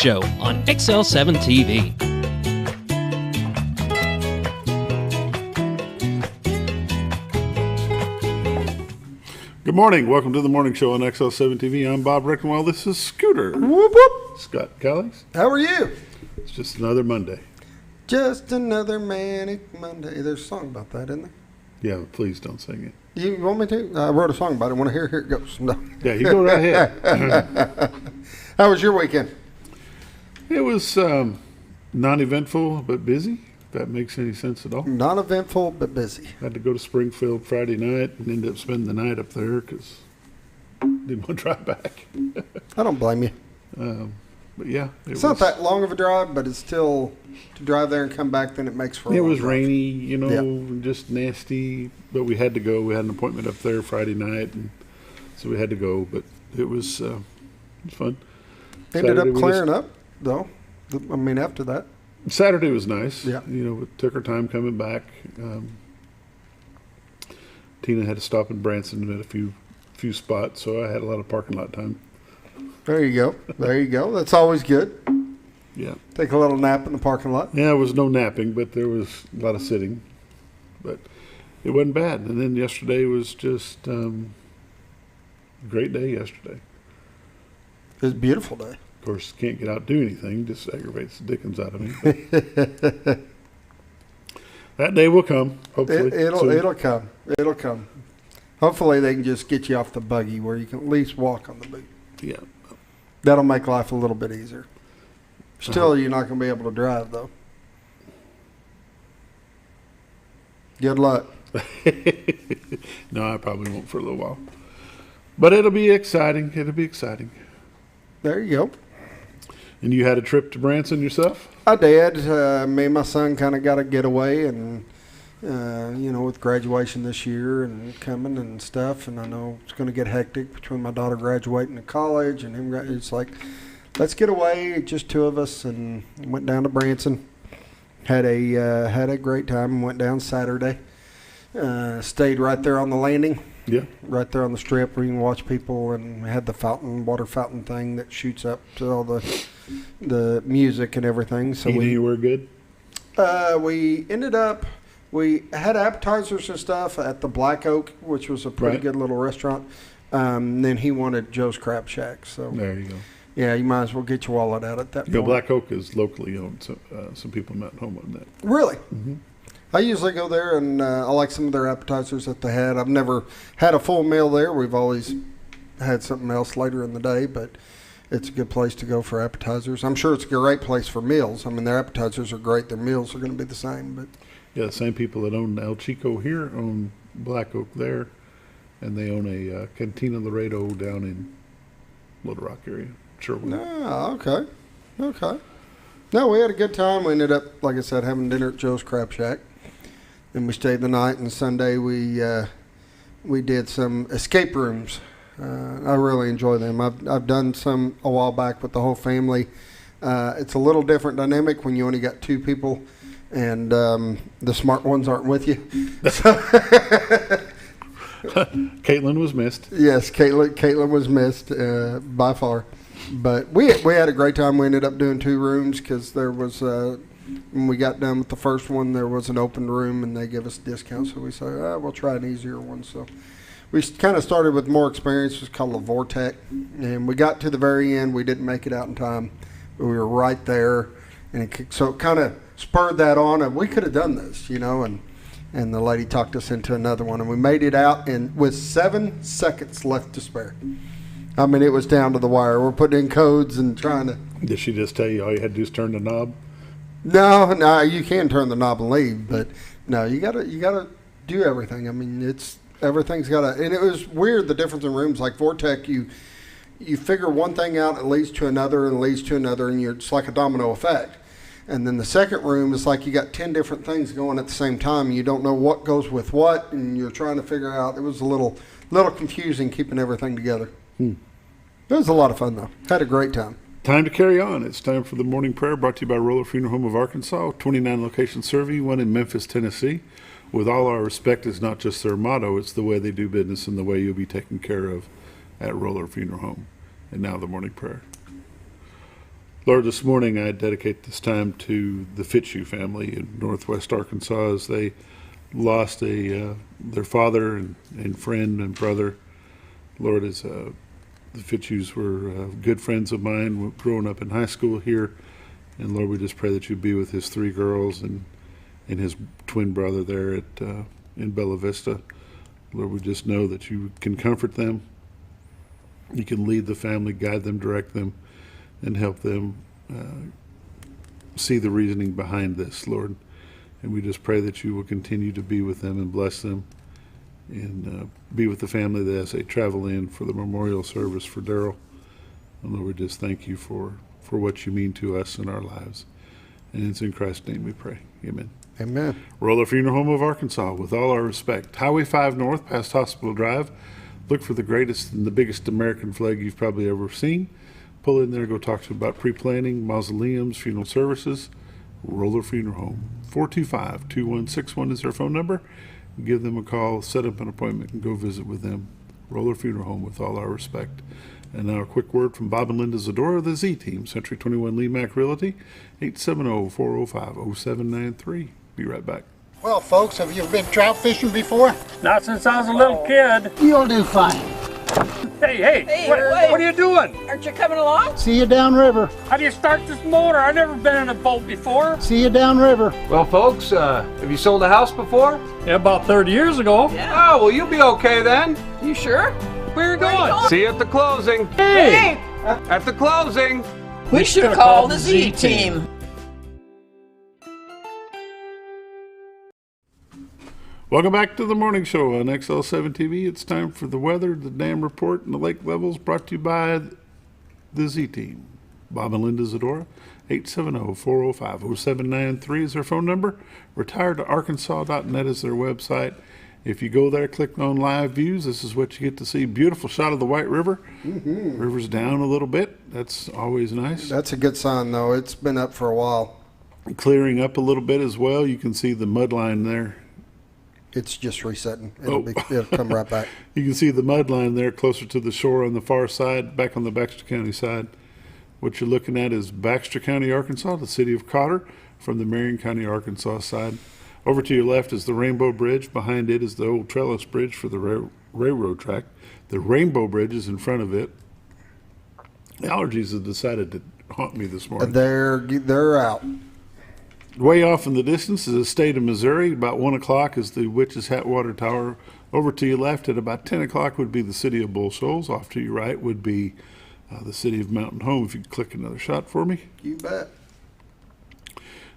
Show on XL7-TV. Good morning. Welcome to the morning show on XL7-TV. I'm Bob Reckenwell. This is Scooter. Whoop, whoop. Scott Callis. How are you? It's just another Monday. Just another manic Monday. There's a song about that, isn't there? Yeah, please don't sing it. You want me to? I wrote a song about it. Want to hear? Here it goes. No. Yeah, you go right ahead. How was your weekend? It was non-eventful but busy, if that makes any sense at all. Non-eventful but busy. Had to go to Springfield Friday night and ended up spending the night up there because didn't want to drive back. I don't blame you. But yeah. It's not that long of a drive, but it's still, to drive there and come back, then it makes for a It long was drive. rainy, you know, just nasty, but we had to go. We had an appointment up there Friday night, and so we had to go, but it was fun. Ended Saturday up clearing up, though. I mean, after that. Saturday was nice. Yeah. You know, it took her time coming back. Tina had to stop in Branson at a few spots, so I had a lot of parking lot time. There you go. There you go. That's always good. Yeah. Take a little nap in the parking lot. Yeah, there was no napping, but there was a lot of sitting. But it wasn't bad. And then yesterday was just a great day yesterday. It was a beautiful day. Of course, can't get out and do anything. Just aggravates the dickens out of me. That day will come, hopefully. It'll come. It'll come. Hopefully they can just get you off the buggy where you can at least walk on the boot. Yeah. That'll make life a little bit easier. Still, you're not going to be able to drive, though. Good luck. No, I probably won't for a little while. But it'll be exciting. It'll be exciting. There you go. And you had a trip to Branson yourself? I did. Me and my son kind of got a getaway, and with graduation this year and coming and stuff, and I know it's going to get hectic between my daughter graduating to college and him. It's like, let's get away, just two of us, and went down to Branson. Had a great time and went down Saturday. Stayed right there on the landing. Yeah. Right there on the strip where you can watch people, and had the water fountain thing that shoots up to all the music and everything. So anywhere good? We had appetizers and stuff at the Black Oak, which was a pretty good little restaurant. Then he wanted Joe's Crab Shack. So there you go. Yeah, you might as well get your wallet out at that point. Black Oak is locally owned. So, some people in Mountain Home own that. Really? Mm-hmm. I usually go there, and I like some of their appetizers that they had. I've never had a full meal there. We've always had something else later in the day, but it's a good place to go for appetizers. I'm sure it's a great place for meals. I mean, their appetizers are great. Their meals are going to be the same. But yeah, the same people that own El Chico here own Black Oak there, and they own a Cantina Laredo down in Little Rock area. Sherwood. Ah, okay. No, we had a good time. We ended up, like I said, having dinner at Joe's Crab Shack. And we stayed the night, and Sunday we did some escape rooms. I really enjoy them. I've done some a while back with the whole family. It's a little different dynamic when you only got two people, and the smart ones aren't with you. Caitlin was missed. Yes, Caitlin was missed by far. But we had a great time. We ended up doing two rooms because there was when we got done with the first one, there was an open room, and they give us a discount. So we said, we'll try an easier one. So we kind of started with more experience. It was called a Vortex. And we got to the very end. We didn't make it out in time. But we were right there. And so it kind of spurred that on. And we could have done this, and the lady talked us into another one. And we made it out with 7 seconds left to spare. I mean, it was down to the wire. We're putting in codes and trying to. Did she just tell you all you had to do is turn the knob? No, you can turn the knob and leave, but no, you gotta do everything. I mean, everything's gotta, and it was weird the difference in rooms. Like Vortex, you figure one thing out, it leads to another, and leads to another, and it's like a domino effect. And then the second room is like you got 10 different things going at the same time. And you don't know what goes with what, and you're trying to figure out. It was a little confusing keeping everything together. It was a lot of fun though. Had a great time. Time to carry on. It's time for the morning prayer brought to you by Roller Funeral Home of Arkansas, 29 location survey, one in Memphis, Tennessee. With all our respect is not just their motto, it's the way they do business and the way you'll be taken care of at Roller Funeral Home. And now the morning prayer. Lord, this morning I dedicate this time to the Fitzhugh family in northwest Arkansas as they lost their father and friend and brother. Lord, as the Fitzhughs were good friends of mine growing up in high school here. And Lord, we just pray that you be with his 3 girls and his twin brother there in Bella Vista. Lord, we just know that you can comfort them. You can lead the family, guide them, direct them, and help them see the reasoning behind this, Lord. And we just pray that you will continue to be with them and bless them and be with the family that as they travel in for the memorial service for Daryl. And Lord, we just thank you for what you mean to us in our lives. And it's in Christ's name we pray. Amen. Amen. Roller Funeral Home of Arkansas, with all our respect. Highway 5 North, past Hospital Drive. Look for the greatest and the biggest American flag you've probably ever seen. Pull in there, go talk to them about pre-planning, mausoleums, funeral services. Roller Funeral Home. 425-2161 is their phone number. Give them a call, set up an appointment, and go visit with them. Roller Funeral Home, with all our respect. And now a quick word from Bob and Linda Zadora, the Z-Team, Century 21 Lee Mack Realty, 870-405-0793. Be right back. Well, folks, have you been trout fishing before? Not since I was a little kid. You'll do fine. Hey, Hey, what wait. are you doing? Aren't you coming along? See you downriver. How do you start this motor? I've never been in a boat before. See you downriver. Well, folks, have you sold a house before? Yeah, about 30 years ago. Yeah. Oh, well, you'll be okay then. You sure? Where are you going? See you at the closing. Hey! At the closing. We should have called the Z-Team. Welcome back to the morning show on XL7-TV. It's time for the weather, the dam report, and the lake levels, brought to you by the Z-Team. Bob and Linda Zadora, 870-405-0793 is their phone number. Retiredtoarkansas.net is their website. If you go there, click on live views, this is what you get to see. Beautiful shot of the White River. River's down a little bit. That's always nice. That's a good sign, though. It's been up for a while. Clearing up a little bit as well. You can see the mud line there. It's just resetting. It'll come right back. You can see the mud line there closer to the shore on the far side, back on the Baxter County side. What you're looking at is Baxter County, Arkansas, the city of Cotter, from the Marion County, Arkansas side. Over to your left is the Rainbow Bridge. Behind it is the old trellis bridge for the railroad track. The Rainbow Bridge is in front of it. Allergies have decided to haunt me this morning. They're out. Way off in the distance is the state of Missouri. About 1 o'clock is the Witch's Hat Water Tower. Over to your left at about 10 o'clock would be the city of Bull Shoals. Off to your right would be the city of Mountain Home. If you could click another shot for me. You bet.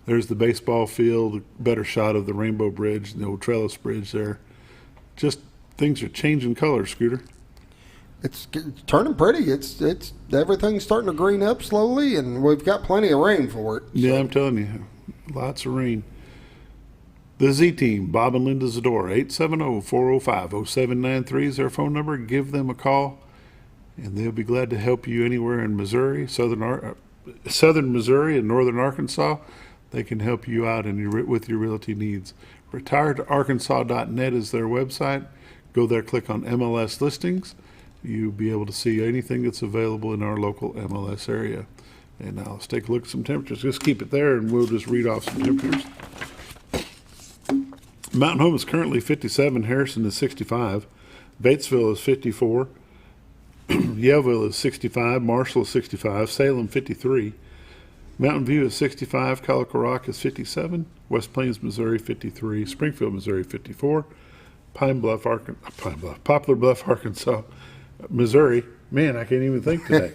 There's the baseball field, a better shot of the Rainbow Bridge, the old trellis bridge there. Just things are changing color, Scooter. It's turning pretty. It's everything's starting to green up slowly, and we've got plenty of rain for it. Yeah, I'm telling you, lots of rain. The Z-Team, Bob and Linda Zadora, 870-405-0793 is their phone number. Give them a call, and they'll be glad to help you anywhere in Missouri, southern Missouri, and northern Arkansas. They can help you out with your realty needs. Retiredtoarkansas.net is their website. Go there, click on MLS listings. You'll be able to see anything that's available in our local MLS area. And now let's take a look at some temperatures. Just keep it there and we'll just read off some temperatures. Mountain Home is currently 57. Harrison is 65. Batesville is 54. Yellville is 65. Marshall is 65. Salem 53. Mountain View is 65. Calico Rock is 57. West Plains, Missouri 53. Springfield, Missouri 54. Poplar Bluff, Arkansas, Missouri. Man, I can't even think today.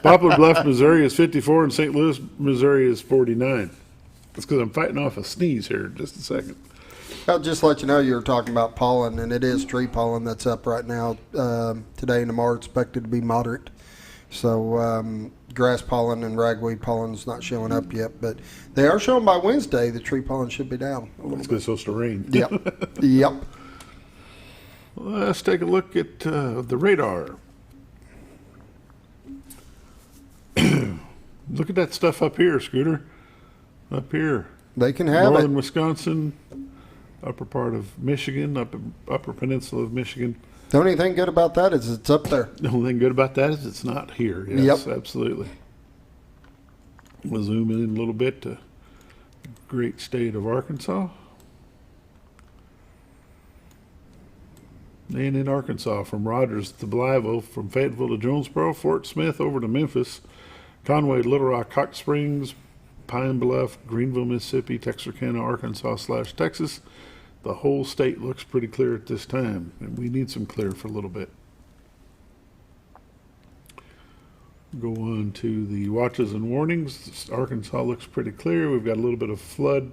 Poplar Bluff, Missouri is 54, and St. Louis, Missouri is 49. That's because I'm fighting off a sneeze here in just a second. I'll just let you know you were talking about pollen, and it is tree pollen that's up right now. Today and tomorrow expected to be moderate. So grass pollen and ragweed pollen is not showing up yet, but they are showing by Wednesday the tree pollen should be down a little It's bit. because it's supposed to rain. Yep. Yep. Let's take a look at the radar. Look at that stuff up here, Scooter. Up here. They can have Northern it. Wisconsin, upper part of Michigan, upper peninsula of Michigan. The only thing good about that is it's up there. The only thing good about that is it's not here. Yes, Yep. absolutely. We'll zoom in a little bit to the great state of Arkansas. And in Arkansas, from Rogers to Blytheville, from Fayetteville to Jonesboro, Fort Smith over to Memphis, Conway, Little Rock, Hot Springs, Pine Bluff, Greenville, Mississippi, Texarkana, Arkansas/Texas. The whole state looks pretty clear at this time, and we need some clear for a little bit. Go on to the watches and warnings. Arkansas looks pretty clear. We've got a little bit of flood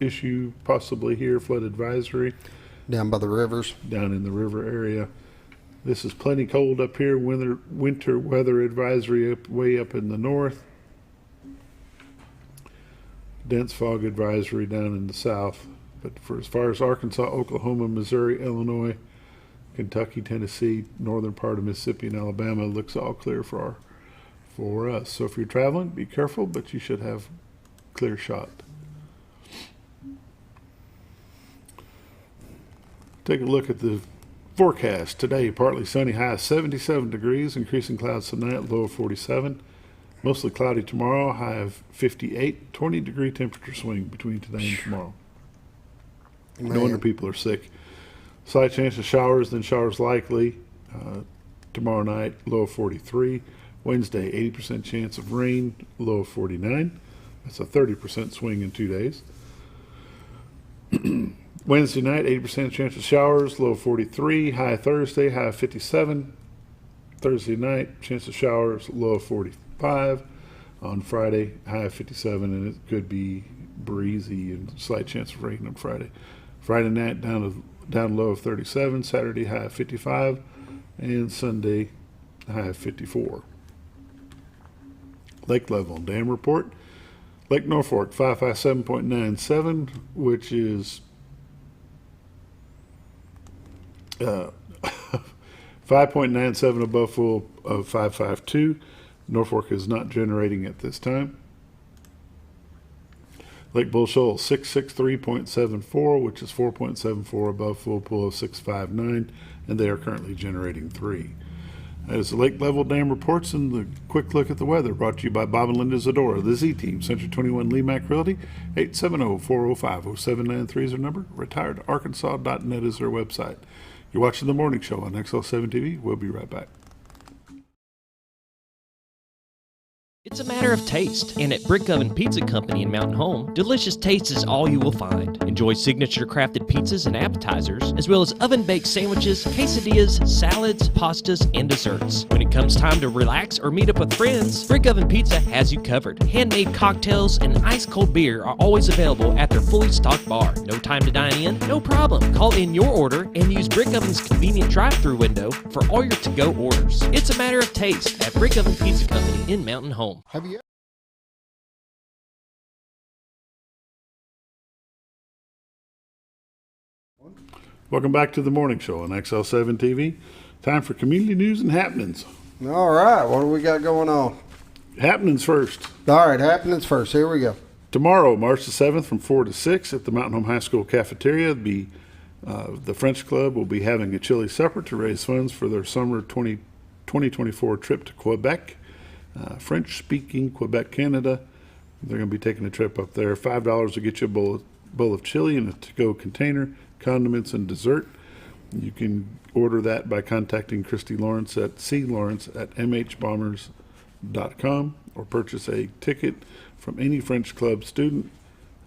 issue possibly here, flood advisory. Down by the rivers. Down in the river area. This is plenty cold up here. Winter weather advisory way up in the north. Dense fog advisory down in the south. But for as far as Arkansas, Oklahoma, Missouri, Illinois, Kentucky, Tennessee, northern part of Mississippi and Alabama, looks all clear for us. So if you're traveling, be careful, but you should have clear shot. Take a look at the forecast. Today, partly sunny, high of 77 degrees, increasing clouds tonight, low of 47. Mostly cloudy tomorrow, high of 58. 20-degree temperature swing between today and tomorrow. No wonder people are sick. Slight chance of showers, then showers likely. Tomorrow night, low of 43. Wednesday, 80% chance of rain, low of 49. That's a 30% swing in 2 days. Wednesday night, 80% chance of showers, low of 43. High Thursday, high of 57. Thursday night, chance of showers, low of 45. On Friday, high of 57, and it could be breezy and slight chance of rain on Friday. Friday night, down low of 37. Saturday, high of 55. And Sunday, high of 54. Lake level and dam report. Lake Norfolk, 557.97, which is 5.97 above full of 552. Norfolk is not generating at this time. Lake Bull Shoals, 663.74, which is 4.74 above full pool of 659, and they are currently generating 3. That is the lake level dam reports and the quick look at the weather, brought to you by Bob and Linda Zadora, the Z-Team, Century 21 Lee Mack Realty. 870-405-0793 is their number. retiredarkansas.net is their website. You're watching The Morning Show on XL7-TV. We'll be right back. It's a matter of taste, and at Brick Oven Pizza Company in Mountain Home, delicious taste is all you will find. Enjoy signature crafted pizzas and appetizers, as well as oven-baked sandwiches, quesadillas, salads, pastas, and desserts. When it comes time to relax or meet up with friends, Brick Oven Pizza has you covered. Handmade cocktails and ice-cold beer are always available at their fully stocked bar. No time to dine in? No problem. Call in your order and use Brick Oven's convenient drive-thru window for all your to-go orders. It's a matter of taste at Brick Oven Pizza Company in Mountain Home. Have you? Welcome back to The Morning Show on XL7-TV. Time for community news and happenings. All right, what do we got going on? Happenings first. All right, happenings first. Here we go. Tomorrow, March the 7th, from 4 to 6 at the Mountain Home High School cafeteria, the French Club will be having a chili supper to raise funds for their summer 2024 trip to Quebec. French-speaking Quebec, Canada. They're going to be taking a trip up there. $5 to get you a bowl of chili in a to-go container, condiments, and dessert. You can order that by contacting Christy Lawrence at clawrence@mhbombers.com or purchase a ticket from any French Club student.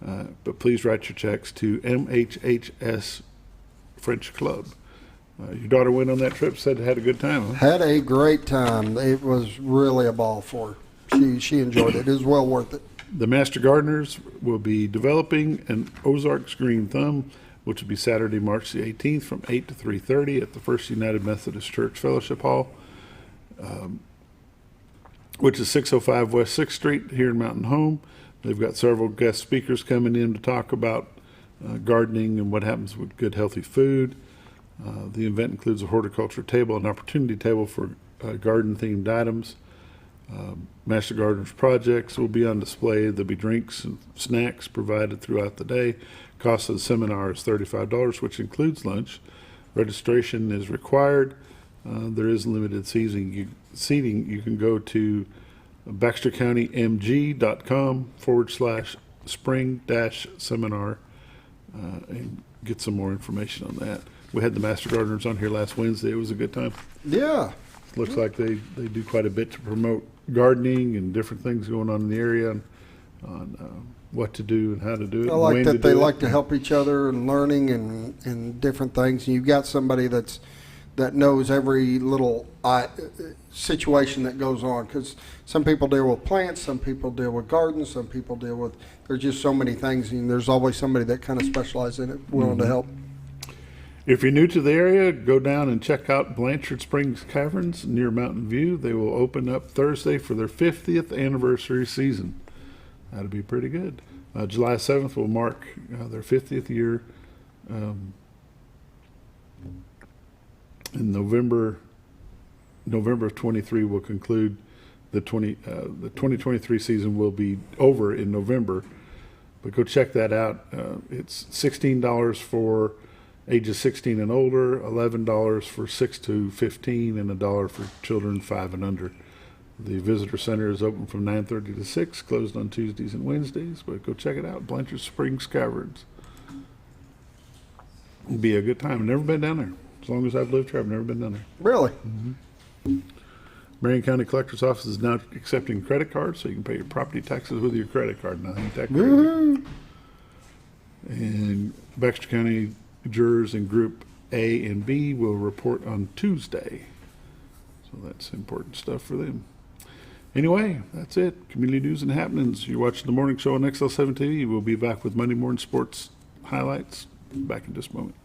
But please write your checks to MHHS French Club. Your daughter went on that trip, said had a good time, huh? Had a great time. It was really a ball for her. She enjoyed it. It was well worth it. The Master Gardeners will be developing an Ozarks Green Thumb, which will be Saturday, March the 18th from 8 to 3:30 at the First United Methodist Church Fellowship Hall, which is 605 West 6th Street here in Mountain Home. They've got several guest speakers coming in to talk about gardening and what happens with good, healthy food. The event includes a horticulture table, an opportunity table for garden-themed items. Master Gardeners projects will be on display. There'll be drinks and snacks provided throughout the day. Cost of the seminar is $35, which includes lunch. Registration is required. There is limited seating. You can go to BaxterCountyMG.com/spring-seminar and get some more information on that. We had the Master Gardeners on here last Wednesday. It was a good time. Yeah. Looks like they do quite a bit to promote gardening and different things going on in the area on what to do and how to do it. I like when that to they do it. like to help each other and learning and different things. And you've got somebody that knows every little situation that goes on, because some people deal with plants, some people deal with gardens, some people deal with, there's just so many things, and there's always somebody that kind of specializes in it, willing to help. If you're new to the area, go down and check out Blanchard Springs Caverns near Mountain View. They will open up Thursday for their 50th anniversary season. That'll be pretty good. July 7th will mark their 50th year. In November of 23 will conclude the 2023 season will be over in November, but go check that out. It's $16 for ages 16 and older, $11 for 6 to 15, and $1 for children 5 and under. The visitor center is open from 9:30 to 6, closed on Tuesdays and Wednesdays, but go check it out. Blanchard Springs Caverns. It'll be a good time. I've never been down there. As long as I've lived here, I've never been down there. Really? Marion County Collector's Office is now accepting credit cards, so you can pay your property taxes with your credit card. Now, ain't that crazy? And Baxter County jurors in Group A and B will report on Tuesday. So that's important stuff for them. Anyway, that's it. Community news and happenings. You're watching the morning show on XL7-TV. We'll be back with Monday morning sports highlights back in just a moment.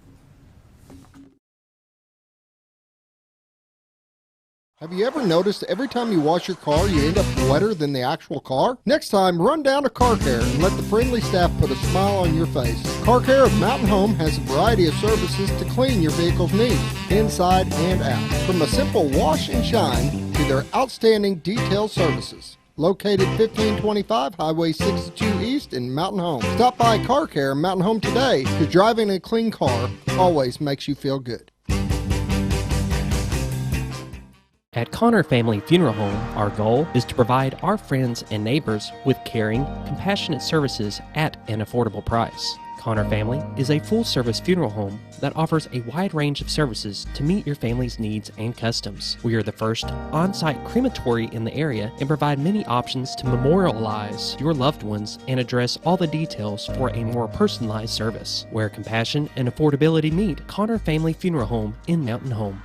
Have you ever noticed every time you wash your car, you end up wetter than the actual car? Next time, run down to Car Care and let the friendly staff put a smile on your face. Car Care of Mountain Home has a variety of services to clean your vehicle's needs, inside and out. From a simple wash and shine to their outstanding detail services. Located 1525 Highway 62 East in Mountain Home. Stop by Car Care Mountain Home today, because driving a clean car always makes you feel good. At Connor Family Funeral Home, our goal is to provide our friends and neighbors with caring, compassionate services at an affordable price. Connor Family is a full-service funeral home that offers a wide range of services to meet your family's needs and customs. We are the first on-site crematory in the area and provide many options to memorialize your loved ones and address all the details for a more personalized service. Where compassion and affordability meet, Connor Family Funeral Home in Mountain Home.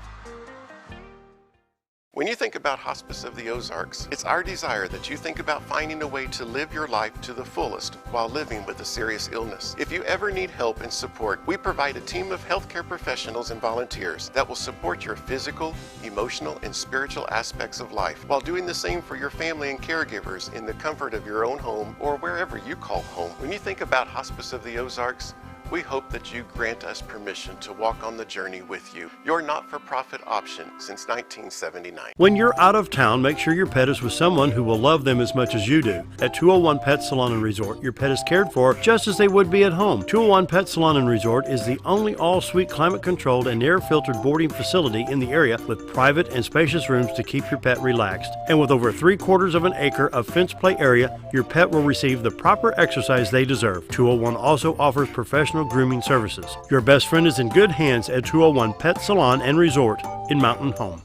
When you think about Hospice of the Ozarks, it's our desire that you think about finding a way to live your life to the fullest while living with a serious illness. If you ever need help and support, we provide a team of healthcare professionals and volunteers that will support your physical, emotional, and spiritual aspects of life while doing the same for your family and caregivers in the comfort of your own home or wherever you call home. When you think about Hospice of the Ozarks, we hope that you grant us permission to walk on the journey with you. Your not-for-profit option since 1979. When you're out of town, make sure your pet is with someone who will love them as much as you do. At 201 Pet Salon and Resort, your pet is cared for just as they would be at home. 201 Pet Salon and Resort is the only all-suite climate-controlled and air-filtered boarding facility in the area with private and spacious rooms to keep your pet relaxed. And with over 3/4 of an acre of fenced play area, your pet will receive the proper exercise they deserve. 201 also offers professional grooming services. Your best friend is in good hands at 201 Pet Salon and Resort in Mountain Home.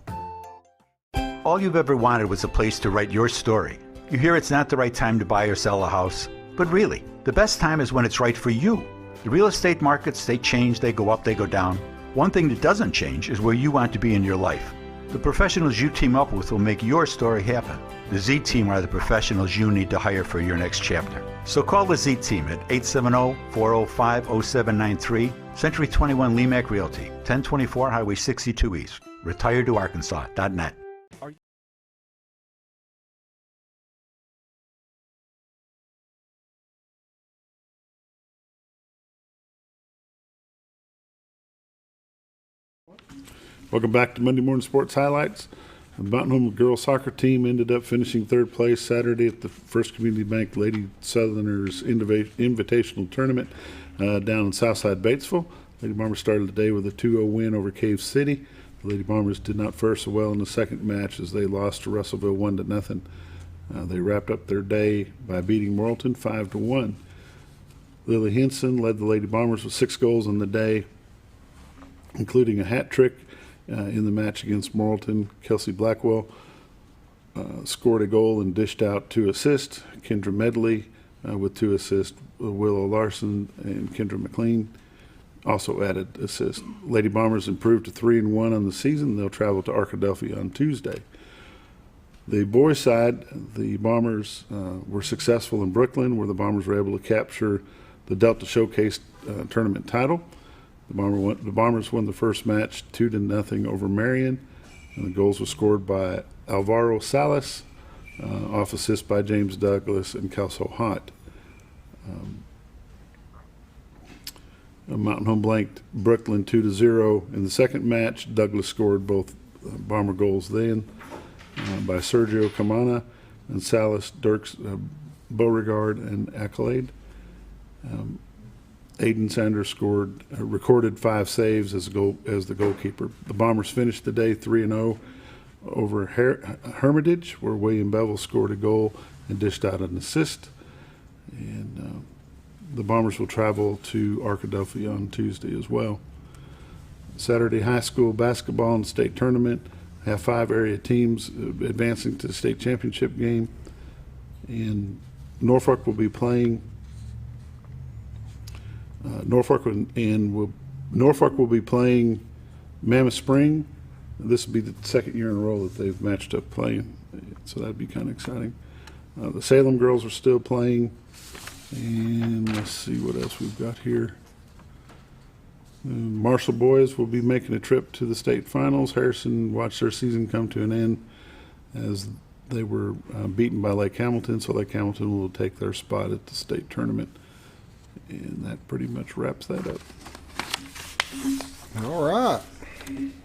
All you've ever wanted was a place to write your story. You hear it's not the right time to buy or sell a house, but really, the best time is when it's right for you. The real estate markets, they change, they go up, they go down. One thing that doesn't change is where you want to be in your life. The professionals you team up with will make your story happen. The Z-Team are the professionals you need to hire for your next chapter. So call the Z-Team at 870-405-0793, Century 21 Lemac Realty, 1024 Highway 62 East, retiredtoarkansas.net. Welcome back to Monday Morning Sports Highlights. The Mountain Home girls soccer team ended up finishing third place Saturday at the First Community Bank Lady Southerners Invitational Tournament down in Southside Batesville. Lady Bombers started the day with a 2-0 win over Cave City. The Lady Bombers did not fare so well in the second match as they lost to Russellville 1-0. They wrapped up their day by beating Morrilton 5-1. Lily Henson led the Lady Bombers with 6 goals in the day, including a hat trick in the match against Morrilton. Kelsey Blackwell scored a goal and dished out 2 assists. Kendra Medley with 2 assists. Willow Larson and Kendra McLean also added assists. Lady Bombers improved to 3-1 on the season. They'll travel to Arkadelphia on Tuesday. The boys' side, the Bombers were successful in Brooklyn, where the Bombers were able to capture the Delta Showcase tournament title. The Bombers won the first match 2-0 over Marion, and the goals were scored by Alvaro Salas, off assist by James Douglas and Kelso Hott. Mountain Home blanked Brooklyn 2-0 in the second match. Douglas scored both Bomber goals then by Sergio Camana and Salas, Dirks Beauregard, and Accolade. Aiden Sanders recorded 5 saves as the goalkeeper. The Bombers finished the day 3-0 over Hermitage, where William Bevel scored a goal and dished out an assist. And the Bombers will travel to Arkadelphia on Tuesday as well. Saturday high school basketball and state tournament have 5 area teams advancing to the state championship game. And Norfolk will be playing. Norfolk will be playing Mammoth Spring. This will be the second year in a row that they've matched up playing, so that'd be kind of exciting. The Salem girls are still playing, and let's see what else we've got here. Marshall boys will be making a trip to the state finals. Harrison watched their season come to an end as they were beaten by Lake Hamilton, so Lake Hamilton will take their spot at the state tournament. And that pretty much wraps that up. All right.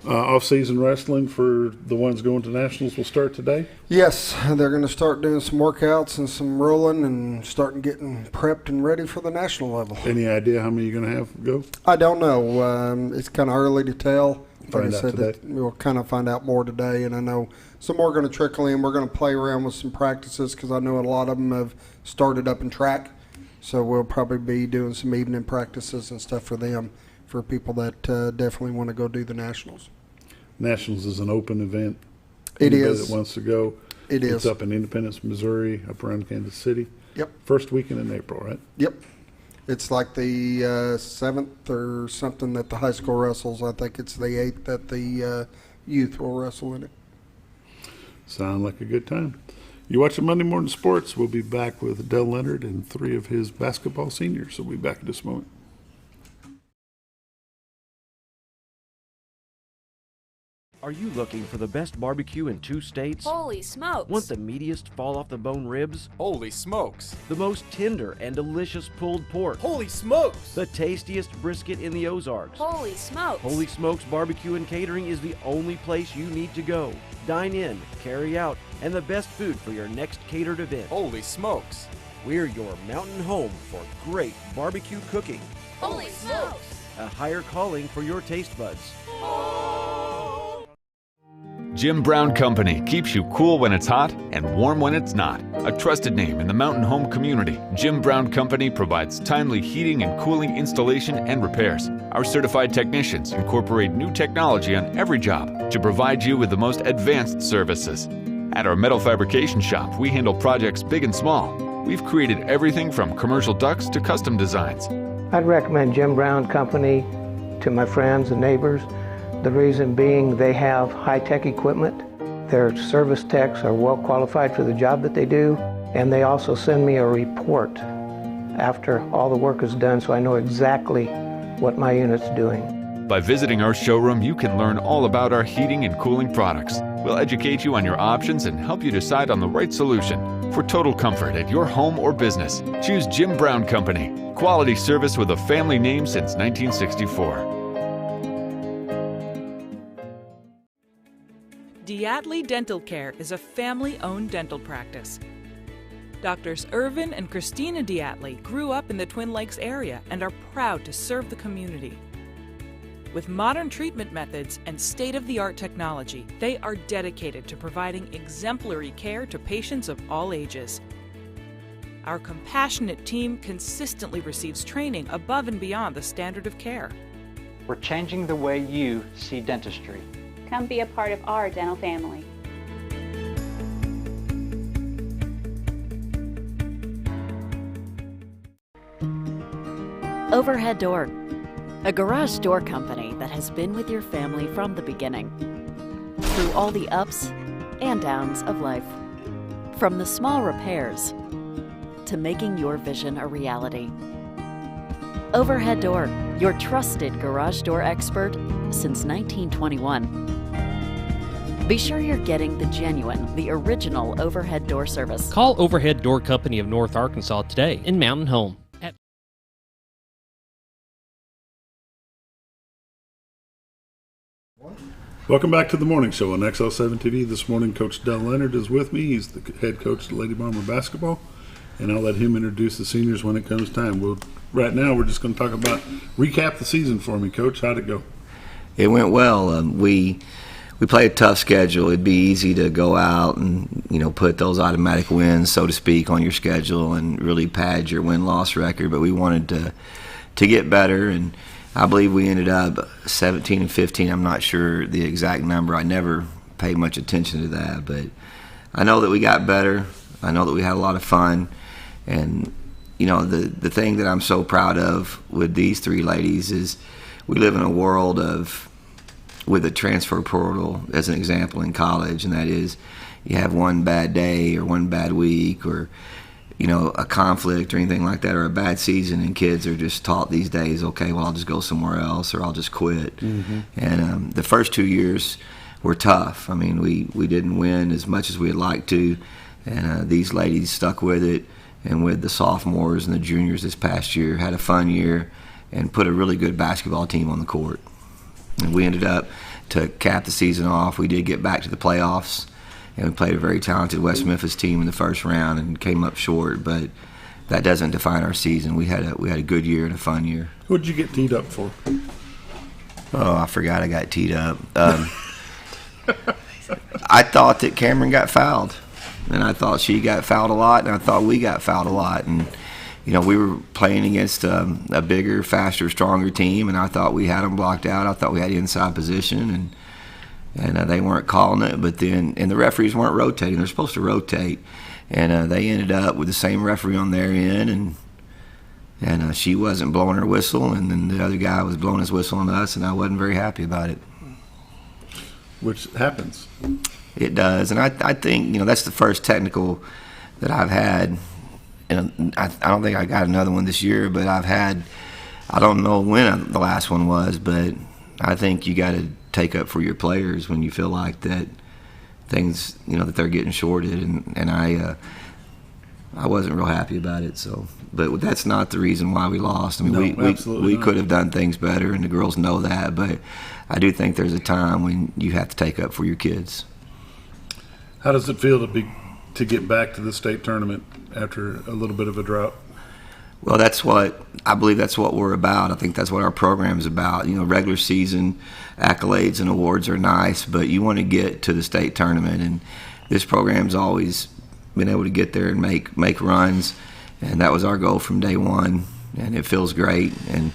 Off-season wrestling for the ones going to nationals will start today? Yes, they're going to start doing some workouts and some rolling and starting getting prepped and ready for the national level. Any idea how many you're going to have go? I don't know. It's kind of early to tell. Find out today. We'll kind of find out more today, and I know some more are going to trickle in. We're going to play around with some practices because I know a lot of them have started up in track. So we'll probably be doing some evening practices and stuff for them, for people that definitely want to go do the Nationals. Nationals is an open event. It Anybody is. that wants to go. It is. It's up in Independence, Missouri, up around Kansas City. Yep. First weekend in April, right? Yep. It's like the 7th or something that the high school wrestles. I think it's the 8th that the youth will wrestle in it. Sound like a good time. You watching Monday Morning Sports. We'll be back with Dell Leonard and 3 of his basketball seniors. We'll be back in just a moment. Are you looking for the best barbecue in 2 states? Holy smokes! Want the meatiest fall-off-the-bone ribs? Holy smokes! The most tender and delicious pulled pork? Holy smokes! The tastiest brisket in the Ozarks? Holy smokes! Holy Smokes Barbecue and Catering is the only place you need to go. Dine in, carry out, and the best food for your next catered event. Holy smokes! We're your mountain home for great barbecue cooking. Holy smokes! A higher calling for your taste buds. Jim Brown Company keeps you cool when it's hot and warm when it's not. A trusted name in the mountain home community, Jim Brown Company provides timely heating and cooling installation and repairs. Our certified technicians incorporate new technology on every job to provide you with the most advanced services. At our metal fabrication shop, we handle projects big and small. We've created everything from commercial ducts to custom designs. I'd recommend Jim Brown Company to my friends and neighbors. The reason being they have high-tech equipment. Their service techs are well qualified for the job that they do, and they also send me a report after all the work is done so I know exactly what my unit's doing. By visiting our showroom, you can learn all about our heating and cooling products. We'll educate you on your options and help you decide on the right solution. For total comfort at your home or business, choose Jim Brown Company. Quality service with a family name since 1964. Diatley Dental Care is a family-owned dental practice. Doctors Irvin and Christina Diatley grew up in the Twin Lakes area and are proud to serve the community. With modern treatment methods and state-of-the-art technology, they are dedicated to providing exemplary care to patients of all ages. Our compassionate team consistently receives training above and beyond the standard of care. We're changing the way you see dentistry. Come be a part of our dental family. Overhead Door, a garage door company that has been with your family from the beginning, through all the ups and downs of life. From the small repairs to making your vision a reality. Overhead Door, your trusted garage door expert since 1921. Be sure you're getting the genuine, the original overhead door service. Call Overhead Door Company of North Arkansas today in Mountain Home. Welcome back to the morning show on XL7-TV. This morning, Coach Dell Leonard is with me. He's the head coach of Lady Bomber basketball, and I'll let him introduce the seniors when it comes time. Right now, we're just going to talk about, recap the season for me, Coach. How'd it go? It went well. We played a tough schedule. It'd be easy to go out and put those automatic wins, so to speak, on your schedule and really pad your win-loss record. But we wanted to get better, and I believe we ended up 17-15. I'm not sure the exact number. I never paid much attention to that, but I know that we got better. I know that we had a lot of fun, and the thing that I'm so proud of with these three ladies is we live in a world with a transfer portal as an example in college, and that is you have one bad day or one bad week or a conflict or anything like that, or a bad season, and kids are just taught these days, okay, well, I'll just go somewhere else or I'll just quit. Mm-hmm. And the first 2 years were tough. I mean, we didn't win as much as we'd like to, and these ladies stuck with it, and with the sophomores and the juniors this past year, had a fun year and put a really good basketball team on the court. And we ended up, to cap the season off, we did get back to the playoffs, and we played a very talented West Memphis team in the first round and came up short, but that doesn't define our season. We had a good year and a fun year. Who did you get teed up for? Oh, I forgot I got teed up. I thought that Kamryn got fouled, and I thought she got fouled a lot, and I thought we got fouled a lot. And we were playing against a bigger, faster, stronger team, and I thought we had them blocked out. I thought we had inside position, and they weren't calling it, but then the referees weren't rotating. They're supposed to rotate, and they ended up with the same referee on their end, and she wasn't blowing her whistle, and then the other guy was blowing his whistle on us, and I wasn't very happy about it. Which happens. It does, and I think that's the first technical that I've had, and I don't think I got another one this year, but I've had, I don't know when the last one was, but I think you got to take up for your players when you feel like that things, that they're getting shorted, and I wasn't real happy about it. So, but that's not the reason why we lost. I mean, we could have done things better, and the girls know that. But I do think there's a time when you have to take up for your kids. How does it feel to get back to the state tournament after a little bit of a drought? Well, I believe that's what we're about. I think that's what our program is about. Regular season accolades and awards are nice, but you want to get to the state tournament, and this program's always been able to get there and make runs, and that was our goal from day one, and it feels great. And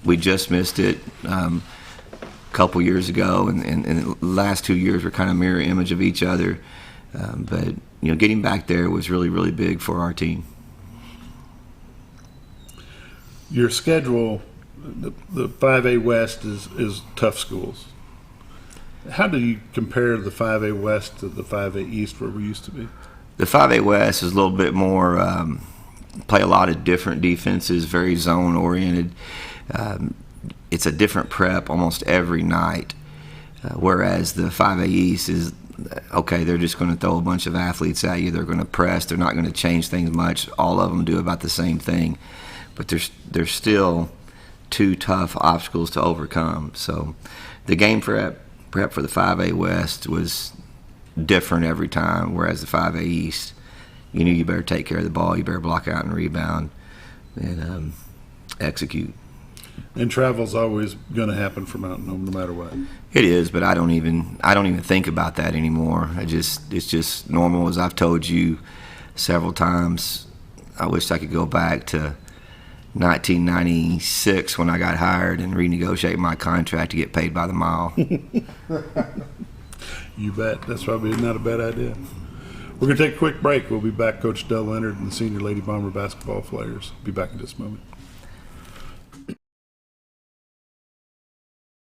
we just missed it a couple years ago, and the last 2 years were kind of mirror image of each other, but getting back there was really, really big for our team. Your schedule, the 5A West is tough schools. How do you compare the 5A West to the 5A East where we used to be? The 5A West is a little bit more, play a lot of different defenses, very zone-oriented. It's a different prep almost every night, whereas the 5A East is, okay, they're just going to throw a bunch of athletes at you. They're going to press. They're not going to change things much. All of them do about the same thing. But there's still two tough obstacles to overcome. So the game prep for the 5A West was different every time, whereas the 5A East, you knew you better take care of the ball, you better block out and rebound, and execute. And travel's always going to happen for Mountain Home, no matter what. It is, but I don't even think about that anymore. It's just normal. As I've told you several times, I wish I could go back to 1996 when I got hired and renegotiate my contract to get paid by the mile. You bet. That's probably not a bad idea. We're going to take a quick break. We'll be back. Coach Dell Leonard and the Senior Lady Bomber basketball players. Be back in just a moment.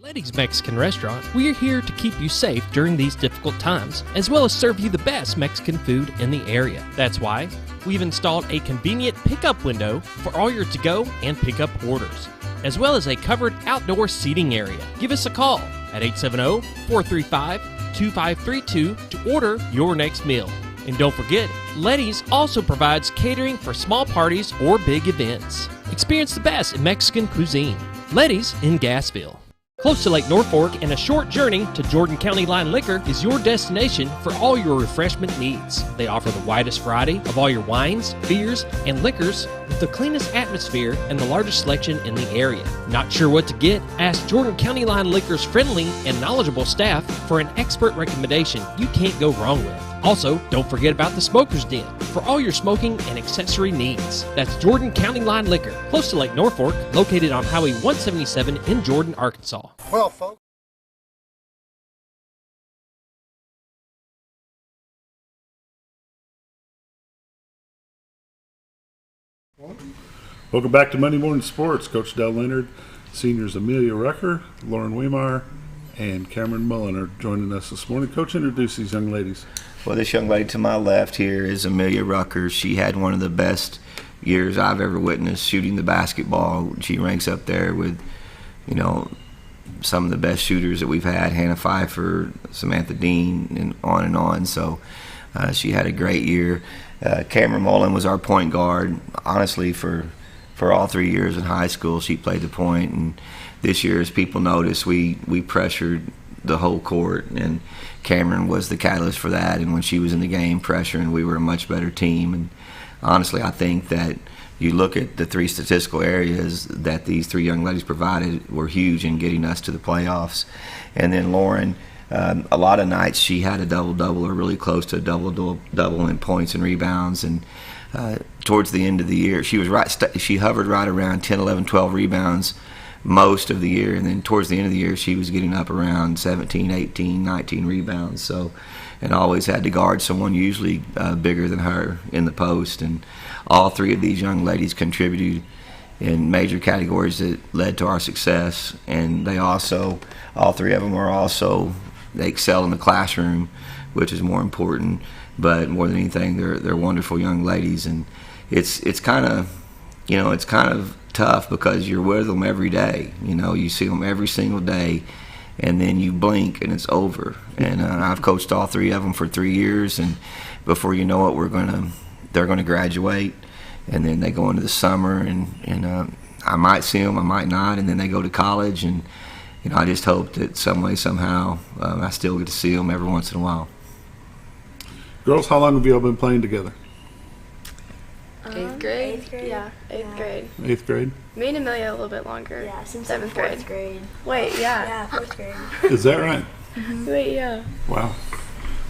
Letty's Mexican Restaurant, we're here to keep you safe during these difficult times, as well as serve you the best Mexican food in the area. That's why we've installed a convenient pickup window for all your to-go and pickup orders, as well as a covered outdoor seating area. Give us a call at 870-435-2532 to order your next meal. And don't forget, Letty's also provides catering for small parties or big events. Experience the best in Mexican cuisine. Letty's in Gassville. Close to Lake Norfolk and a short journey to Jordan County Line Liquor is your destination for all your refreshment needs. They offer the widest variety of all your wines, beers, and liquors with the cleanest atmosphere and the largest selection in the area. Not sure what to get? Ask Jordan County Line Liquor's friendly and knowledgeable staff for an expert recommendation you can't go wrong with. Also, don't forget about the Smoker's Den for all your smoking and accessory needs. That's Jordan County Line Liquor, close to Lake Norfolk, located on Highway 177 in Jordan, Arkansas. Well, folks. Welcome back to Monday Morning Sports. Coach Dell Leonard, seniors Amelia Rucker, Lauren Wehmeyer, and Kamryn Mullin are joining us this morning. Coach, introduce these young ladies. Well, this young lady to my left here is Amelia Rucker. She had one of the best years I've ever witnessed shooting the basketball. She ranks up there with, some of the best shooters that we've had, Hannah Pfeiffer, Samantha Dean, and on and on. So she had a great year. Kamryn Mullin was our point guard. Honestly, for all 3 years in high school, she played the point. And this year, as people noticed, we pressured the whole court, and Kamryn was the catalyst for that. And when she was in the game pressuring, we were a much better team. And honestly, I think that you look at the three statistical areas that these three young ladies provided were huge in getting us to the playoffs. And then Lauren, a lot of nights she had a double-double or really close to a double-double in points and rebounds. And towards the end of the year, she hovered right around 10, 11, 12 rebounds most of the year, and then towards the end of the year she was getting up around 17, 18, 19 rebounds. So, and always had to guard someone usually bigger than her in the post. And all three of these young ladies contributed in major categories that led to our success. And they also, all three of them they excel in the classroom, which is more important. But more than anything, they're wonderful young ladies. And it's kind of tough because you're with them every day. You see them every single day, and then you blink and it's over. And I've coached all three of them for 3 years, and before you know it, they're gonna graduate, and then they go into the summer, and I might see them, I might not, and then they go to college, and I just hope that some way, somehow, I still get to see them every once in a while. Girls, how long have you all been playing together? 8th grade? Yeah, 8th grade. 8th grade? Me and Amelia a little bit longer. Yeah, since 7th grade. 4th grade. Wait, yeah. Yeah, 4th grade. Is that right? Wait, yeah. Wow.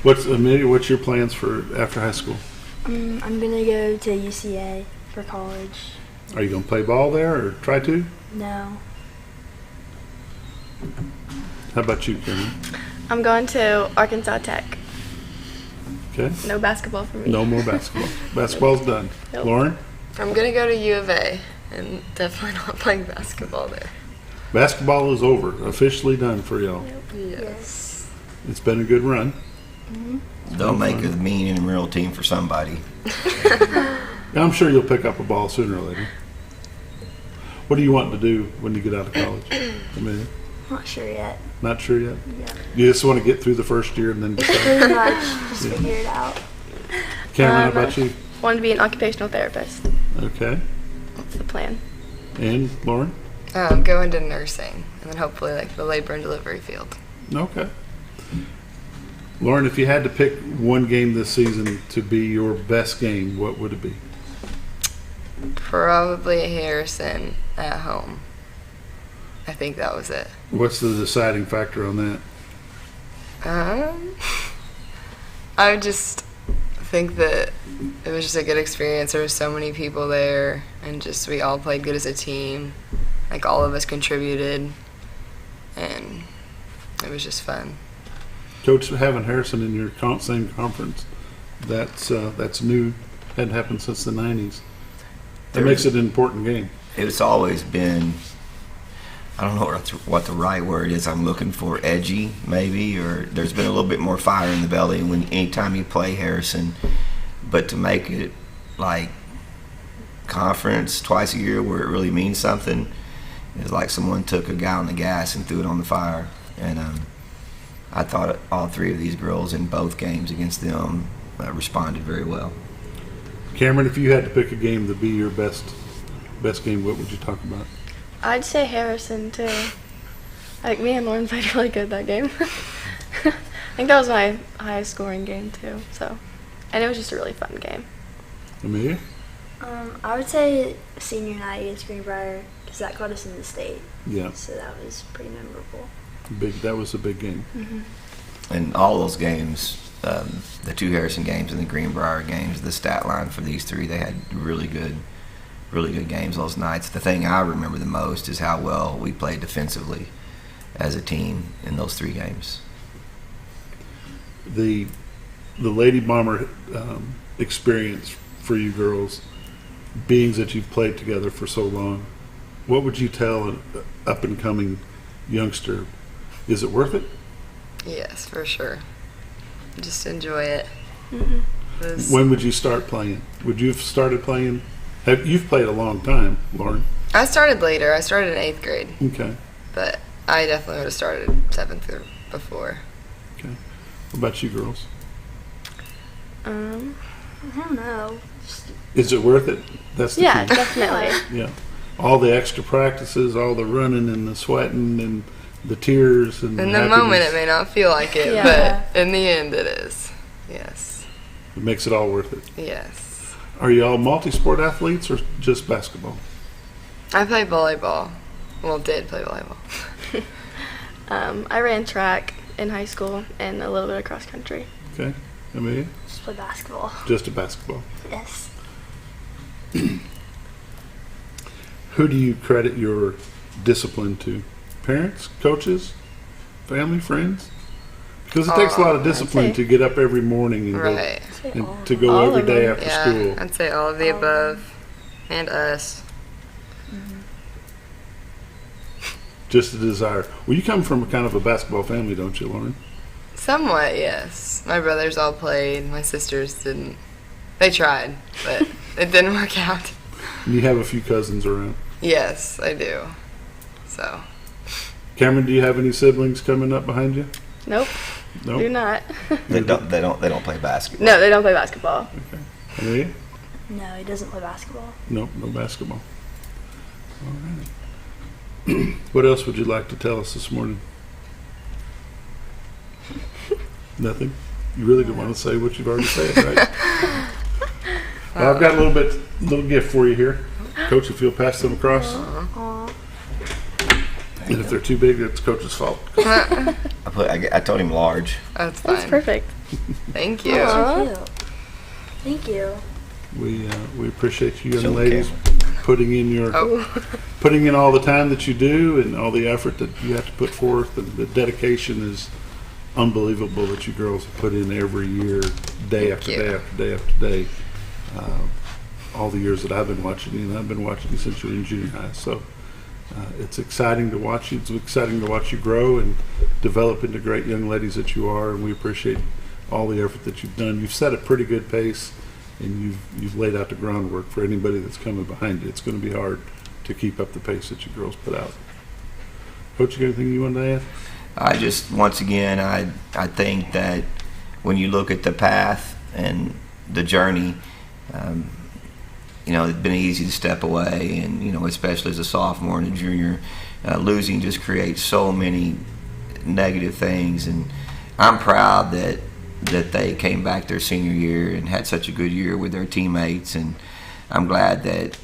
Amelia, what's your plans for after high school? I'm going to go to UCA for college. Are you going to play ball there or try to? No. How about you, Kamryn? I'm going to Arkansas Tech. Okay. No basketball for me. No more basketball. Basketball's done. Nope. Lauren? I'm going to go to U of A and definitely not playing basketball there. Basketball is over. Officially done for y'all. Yes. It's been a good run. They'll make a mean and real team for somebody. I'm sure you'll pick up a ball sooner or later. What do you want to do when you get out of college, Amelia? Not sure yet. Not sure yet? Yeah. You just want to get through the first year and then decide? Pretty much. Just figure it out. Kamryn, how about you? Want to be an occupational therapist. Okay. That's the plan. And Lauren? Go into nursing and then hopefully the labor and delivery field. Okay. Lauren, if you had to pick one game this season to be your best game, what would it be? Probably Harrison at home. I think that was it. What's the deciding factor on that? I would just think that it was just a good experience. There were so many people there, and just we all played good as a team. Like, all of us contributed, and it was just fun. Coach, having Harrison in your same conference, that's new. Hadn't happened since the 90s. That makes it an important game. It's always been, I don't know what the right word is I'm looking for, edgy maybe, or there's been a little bit more fire in the belly anytime you play Harrison. But to make it like conference twice a year where it really means something is like someone took a gallon of gas and threw it on the fire. And I thought all three of these girls in both games against them responded very well. Kamryn, if you had to pick a game to be your best game, what would you talk about? I'd say Harrison too. Like, me and Lauren played really good that game. I think that was my highest scoring game too. So, and it was just a really fun game. Amelia? I would say senior night against Greenbrier, because that got us in the state. Yeah. So that was pretty memorable. That was a big game. Mm-hmm. And all those games, the two Harrison games and the Greenbrier games, the stat line for these three, they had really good games those nights. The thing I remember the most is how well we played defensively as a team in those three games. The Lady Bomber experience for you girls, being that you've played together for so long, what would you tell an up-and-coming youngster? Is it worth it? Yes, for sure. Just enjoy it. Mm-hmm. When would you start playing? Would you have started playing? You've played a long time, Lauren. I started later. I started in 8th grade. Okay. But I definitely would have started 7th or before. Okay. What about you girls? I don't know. Is it worth it? That's the Yeah, key. definitely. Yeah. All the extra practices, all the running and the sweating and the tears and In the happiness. moment, it may not feel like it, Yeah. but in the end, it is. Yes. It makes it all worth it. Yes. Are you all multi-sport athletes or just basketball? I play volleyball. Well, did play volleyball. I ran track in high school and a little bit of cross country. Okay. Amelia? Just play basketball. Just a basketball. Yes. Who do you credit your discipline to? Parents, coaches, family, friends? Because it takes a lot of discipline to get up every morning and, Right. to go All every of day them. after Yeah, school. I'd say all of the above. And us. Just a desire. Well, you come from a kind of a basketball family, don't you, Lauren? Somewhat, yes. My brothers all played. My sisters didn't. They tried, but it didn't work out. And you have a few cousins around. Yes, I do. So. Kamryn, do you have any siblings coming up behind you? Nope. Nope. Do not. They don't play basketball. No, they don't play basketball. Okay. Amelia? No, he doesn't play basketball. Nope, no basketball. All right. What else would you like to tell us this morning? Nothing? You really don't want to say what you've already said, right? Well, I've got a little gift for you here. Coach, if you'll pass them across. Aw. And if they're too big, that's Coach's fault. I told him large. That's fine. That's perfect. Thank you. Aw. Thank you. We appreciate you young So ladies putting in putting in all the time that you do and all the effort that you have to put forth, and the dedication is unbelievable that you girls have put in every year, day after day after day after day. All the years that I've been watching you, and I've been watching you since you were in junior high. So it's exciting to watch you. It's exciting to watch you grow and develop into great young ladies that you are, and we appreciate all the effort that you've done. You've set a pretty good pace, and you've laid out the groundwork for anybody that's coming behind you. It's going to be hard to keep up the pace that you girls put out. Coach, you got anything you wanted to add? I just, once again, I think that when you look at the path and the journey, it's been easy to step away, and especially as a sophomore and a junior, losing just creates so many negative things. And I'm proud that they came back their senior year and had such a good year with their teammates, and I'm glad that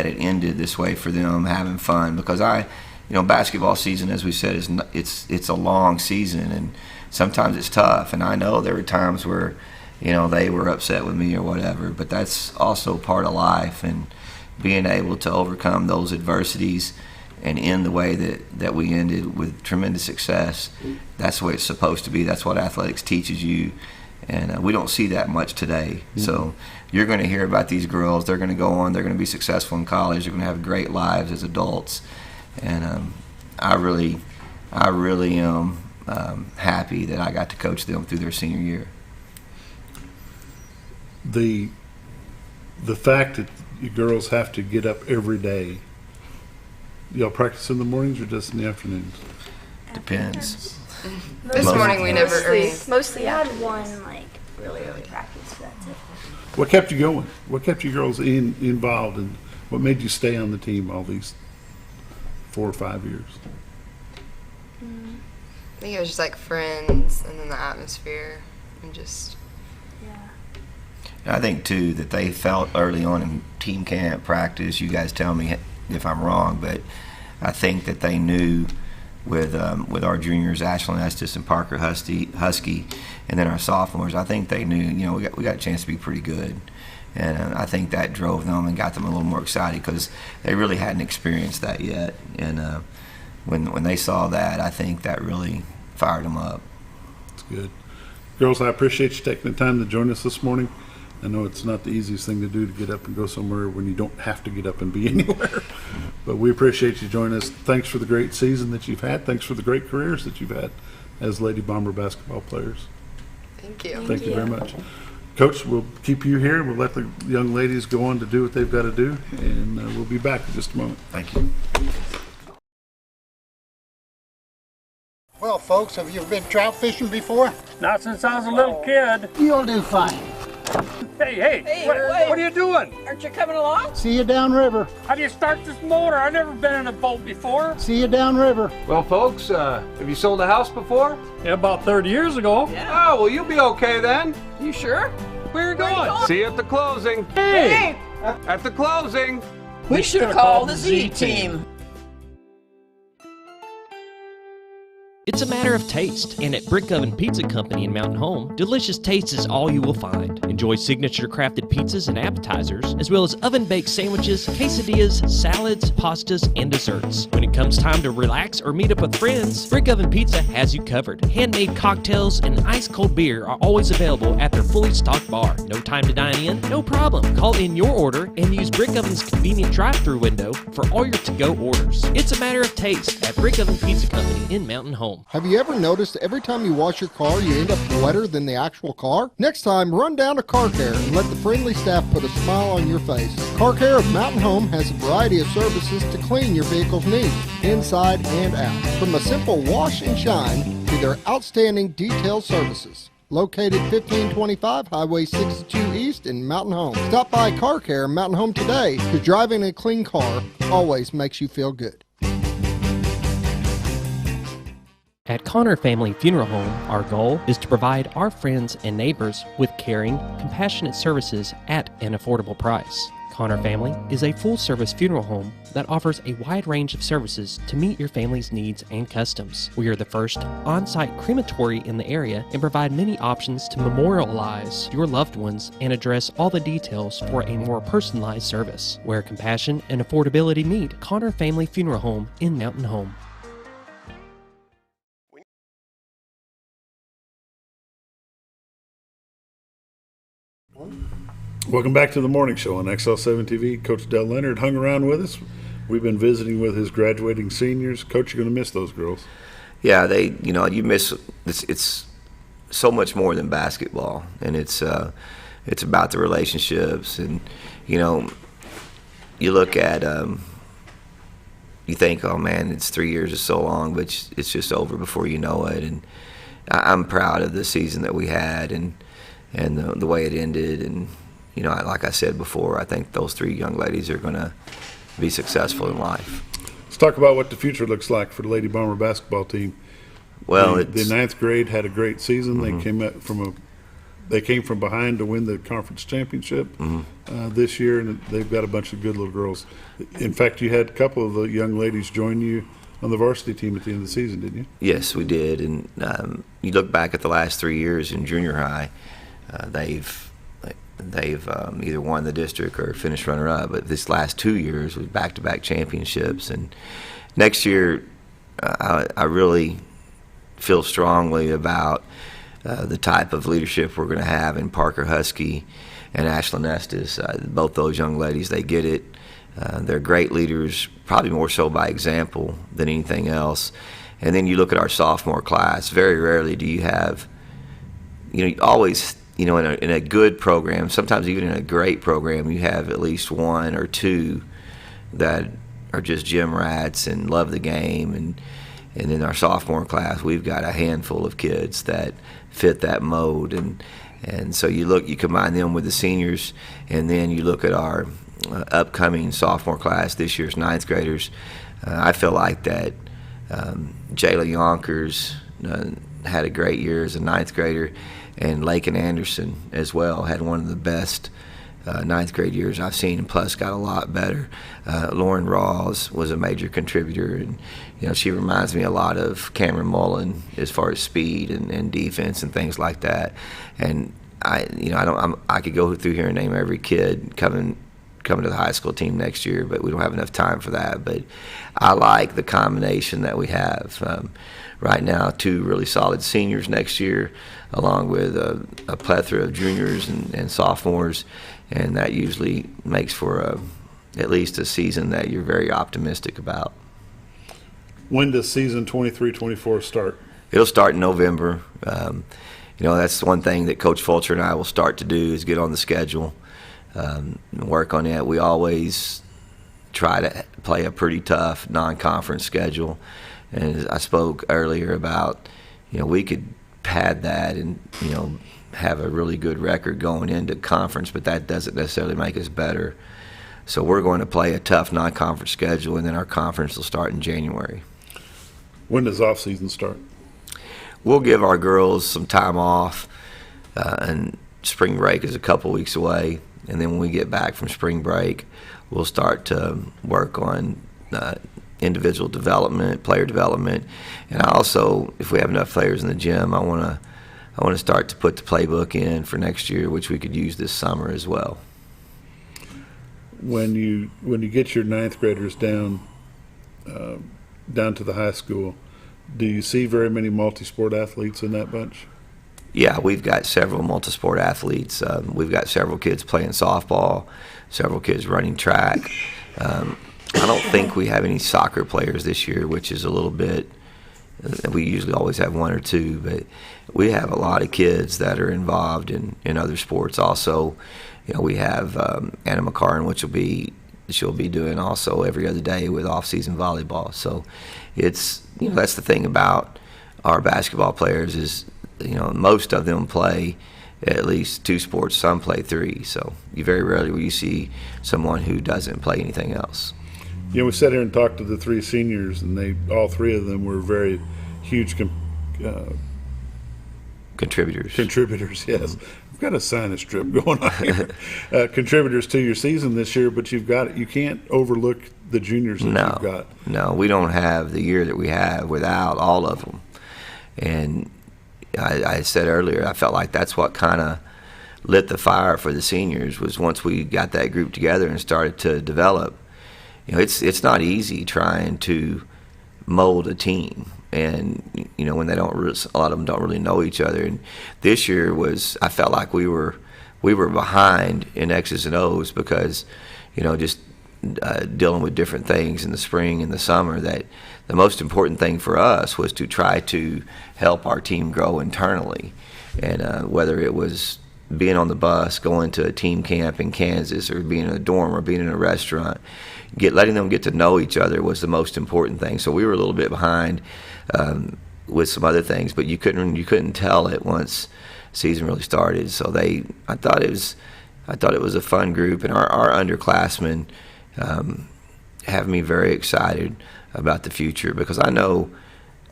it ended this way for them, having fun, because I basketball season, as we said, it's a long season, and sometimes it's tough. And I know there were times where, they were upset with me or whatever, but that's also part of life, and being able to overcome those adversities and end the way that we ended with tremendous success. That's the way it's supposed to be. That's what athletics teaches you, and we don't see that much today. Mm-hmm. So you're going to hear about these girls. They're going to go on. They're going to be successful in college. They're going to have great lives as adults, and I really am happy that I got to coach them through their senior year. The fact that you girls have to get up every day. Y'all practice in the mornings or just in the afternoons? Depends. This morning we never. Mostly had one really early practice. That's it. What kept you going? What kept you girls involved, and what made you stay on the team all these 4 or 5 years? I think it was just friends, and then the atmosphere, and just. I think too that they felt early on in team camp practice. You guys tell me if I'm wrong, but I think that they knew with our juniors, Ashlyn Estes and Parker Husky, and then our sophomores. I think they knew, we got a chance to be pretty good, and I think that drove them and got them a little more excited because they really hadn't experienced that yet. And when they saw that, I think that really fired them up. That's good, girls. I appreciate you taking the time to join us this morning. I know it's not the easiest thing to do to get up and go somewhere when you don't have to get up and be anywhere. But we appreciate you joining us. Thanks for the great season that you've had. Thanks for the great careers that you've had as Lady Bomber basketball players. Thank you. Thank you very much. Coach, we'll keep you here. We'll let the young ladies go on to do what they've got to do, and we'll be back in just a moment. Thank you. Well, folks, have you been trout fishing before? Not since I was a little kid. You'll do fine. Hey, what are you doing? Aren't you coming along? See you downriver. How do you start this motor? I've never been in a boat before. See you downriver. Well, folks, have you sold a house before? Yeah, about 30 years ago. Yeah. Oh, well, you'll be okay then. You sure? Where are you going? See you at the closing. Hey! At the closing. We should have called the Z-Team. It's a matter of taste, and at Brick Oven Pizza Company in Mountain Home, delicious taste is all you will find. Enjoy signature crafted pizzas and appetizers, as well as oven-baked sandwiches, quesadillas, salads, pastas, and desserts. When it comes time to relax or meet up with friends, Brick Oven Pizza has you covered. Handmade cocktails and ice-cold beer are always available at their fully stocked bar. No time to dine in? No problem. Call in your order and use Brick Oven's convenient drive-thru window for all your to-go orders. It's a matter of taste at Brick Oven Pizza Company in Mountain Home. Have you ever noticed every time you wash your car, you end up wetter than the actual car? Next time, run down to Car Care and let the friendly staff put a smile on your face. Car Care of Mountain Home has a variety of services to clean your vehicle's needs, inside and out. From a simple wash and shine to their outstanding detailed services. Located 1525 Highway 62 East in Mountain Home. Stop by Car Care Mountain Home today, because driving a clean car always makes you feel good. At Connor Family Funeral Home, our goal is to provide our friends and neighbors with caring, compassionate services at an affordable price. Connor Family is a full-service funeral home that offers a wide range of services to meet your family's needs and customs. We are the first on-site crematory in the area and provide many options to memorialize your loved ones and address all the details for a more personalized service. Where compassion and affordability meet, Connor Family Funeral Home in Mountain Home. Welcome back to the morning show on XL7-TV. Coach Dell Leonard hung around with us. We've been visiting with his graduating seniors. Coach, you're going to miss those girls. Yeah, you miss. It's so much more than basketball, and it's about the relationships. And you look at you think, oh man, it's 3 years is so long, but it's just over before you know it. And I'm proud of the season that we had and the way it ended. And like I said before, I think those 3 young ladies are going to be successful in life. Let's talk about what the future looks like for the Lady Bomber basketball team. Well, the 9th grade had a great season. Mm-hmm. They came from behind to win the conference championship this year, and they've got a bunch of good little girls. In fact, you had a couple of the young ladies join you on the varsity team at the end of the season, didn't you? Yes, we did. And you look back at the last 3 years in junior high, they've either won the district or finished runner-up. But this last 2 years was back-to-back championships. And next year, I really feel strongly about the type of leadership we're going to have in Parker Husky and Ashlyn Estes. Both those young ladies, they get it. They're great leaders, probably more so by example than anything else. And then you look at our sophomore class. Very rarely do you have, you always, in a good program, sometimes even in a great program, you have at least one or two that are just gym rats and love the game. And in our sophomore class, we've got a handful of kids that fit that mode. And so you combine them with the seniors, and then you look at our upcoming sophomore class, this year's ninth graders. I feel like that Jayla Yonkers had a great year as a ninth grader, and Lakin Anderson as well had one of the best ninth grade years I've seen, and plus got a lot better. Lauren Rawls was a major contributor, and she reminds me a lot of Kamryn Mullin as far as speed and defense and things like that. And I could go through here and name every kid coming to the high school team next year, but we don't have enough time for that. But I like the combination that we have right now. Two really solid seniors next year, along with a plethora of juniors and sophomores, and that usually makes for at least a season that you're very optimistic about. When does season 23-24 start? It'll start in November. That's one thing that Coach Fulcher and I will start to do is get on the schedule. Work on it. We always try to play a pretty tough non-conference schedule, and I spoke earlier about we could pad that and have a really good record going into conference, but that doesn't necessarily make us better. So we're going to play a tough non-conference schedule, and then our conference will start in January. When does off season start? We'll give our girls some time off, and spring break is a couple weeks away. And then when we get back from spring break, we'll start to work on individual development, player development. And I also, if we have enough players in the gym, I want to start to put the playbook in for next year, which we could use this summer as well. When you get your ninth graders down to the high school, do you see very many multi-sport athletes in that bunch? Yeah, we've got several multi-sport athletes. We've got several kids playing softball, several kids running track. I don't think we have any soccer players this year, which is a little bit – we usually always have one or two, but we have a lot of kids that are involved in other sports also. We have Anna McCarran, she'll be doing also every other day with off-season volleyball. So it's that's the thing about our basketball players is – most of them play at least two sports. Some play three. So you very rarely will you see someone who doesn't play anything else. We sat here and talked to the three seniors, and all three of them were very huge contributors. Contributors, yes. I've got a sinus strip going on here. Contributors to your season this year, but you can't overlook the juniors that you've got. No, we don't have the year that we have without all of them. And I said earlier, I felt like that's what kind of lit the fire for the seniors was once we got that group together and started to develop. It's not easy trying to mold a team, and when they don't, a lot of them don't really know each other. And this year I felt like we were behind in X's and O's because just dealing with different things in the spring and the summer, that the most important thing for us was to try to help our team grow internally. And whether it was being on the bus, going to a team camp in Kansas, or being in a dorm, or being in a restaurant, letting them get to know each other was the most important thing. So we were a little bit behind with some other things, but you couldn't tell it once season really started. So I thought it was a fun group, and our underclassmen have me very excited about the future, because I know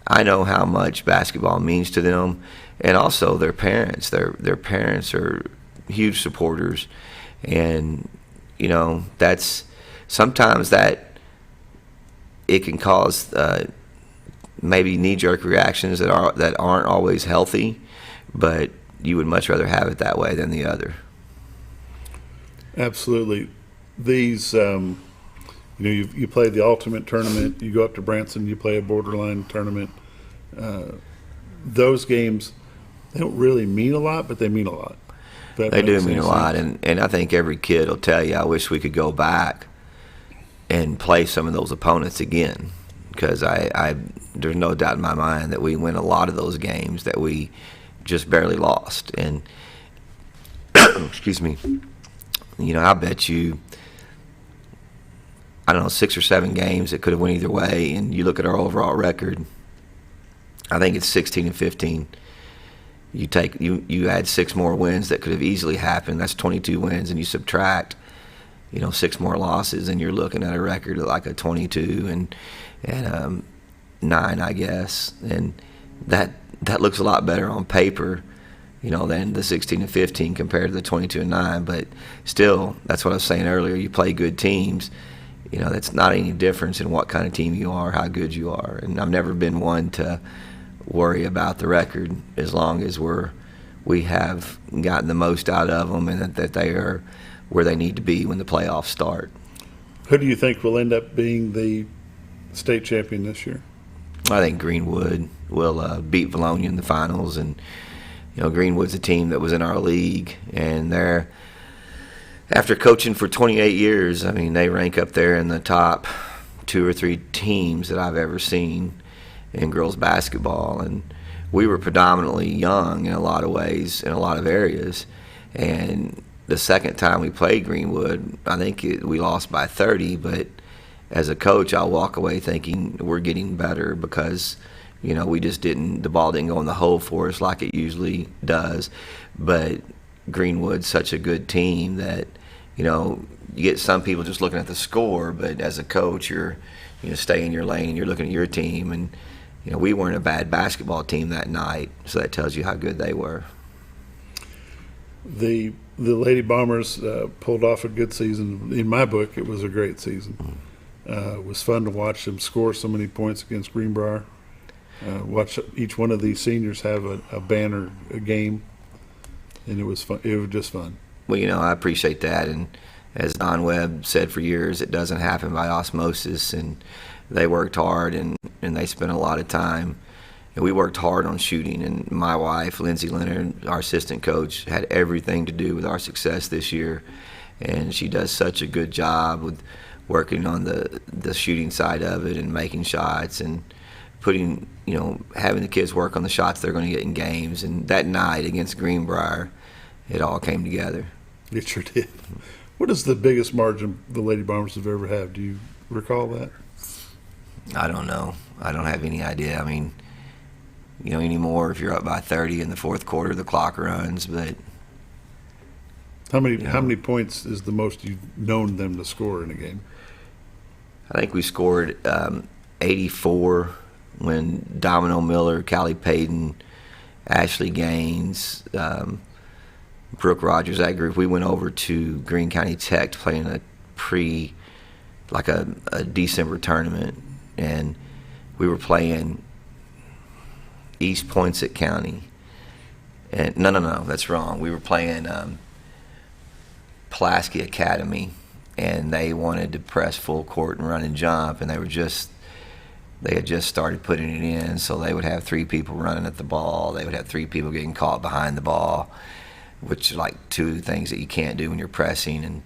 how much basketball means to them, and also their parents. Their parents are huge supporters, and that's sometimes that it can cause maybe knee-jerk reactions that aren't always healthy, but you would much rather have it that way than the other. Absolutely. These, you play the ultimate tournament. You go up to Branson, you play a borderline tournament. Those games, they don't really mean a lot, but they mean a lot. They do mean a lot, and I think every kid will tell you, I wish we could go back and play some of those opponents again, because there's no doubt in my mind that we win a lot of those games that we just barely lost. And excuse me, I bet you, I don't know, 6 or 7 games that could have went either way, and you look at our overall record, I think it's 16-15. You add 6 more wins that could have easily happened. That's 22 wins, and you subtract, 6 more losses, and you're looking at a record of like a 22 and 9, I guess, and that looks a lot better on paper, than the 16-15 compared to the 22-9. But still, that's what I was saying earlier. You play good teams. That's not any difference in what kind of team you are, how good you are. And I've never been one to worry about the record as long as we have gotten the most out of them, and that they are where they need to be when the playoffs start. Who do you think will end up being the state champion this year? I think Greenwood will beat Valonia in the finals, and Greenwood's a team that was in our league, and they're, after coaching for 28 years, they rank up there in the top 2 or 3 teams that I've ever seen in girls basketball. And we were predominantly young in a lot of ways, in a lot of areas, and the second time we played Greenwood, I think we lost by 30, but as a coach, I'll walk away thinking we're getting better because, we just the ball didn't go in the hole for us like it usually does. But Greenwood's such a good team that, you get some people just looking at the score, but as a coach, you're, stay in your lane, you're looking at your team, and, we weren't a bad basketball team that night, so that tells you how good they were. The Lady Bombers pulled off a good season. In my book, it was a great season. It was fun to watch them score so many points against Greenbrier. Watch each one of these seniors have a banner, a game, and it was fun. It was just fun. Well, I appreciate that, and as Don Webb said for years, it doesn't happen by osmosis, and they worked hard, and they spent a lot of time. And we worked hard on shooting, and my wife, Lindsay Leonard, our assistant coach, had everything to do with our success this year, and she does such a good job with working on the shooting side of it and making shots and putting, having the kids work on the shots they're going to get in games. And that night against Greenbrier, it all came together. It sure did. What is the biggest margin the Lady Bombers have ever had? Do you recall that? I don't know. I don't have any idea. Anymore if you're up by 30 in the fourth quarter, the clock runs. But how many points is the most you've known them to score in a game? I think we scored 84 when Domino Miller, Callie Payton, Ashley Gaines, Brooke Rogers, that group, we went over to Greene County Tech to play in a December tournament, and we were playing East Poinsett County. And no, that's wrong. We were playing Pulaski Academy, and they wanted to press full court and run and jump, and they had just started putting it in, so they would have 3 people running at the ball. They would have 3 people getting caught behind the ball, which are like 2 things that you can't do when you're pressing. And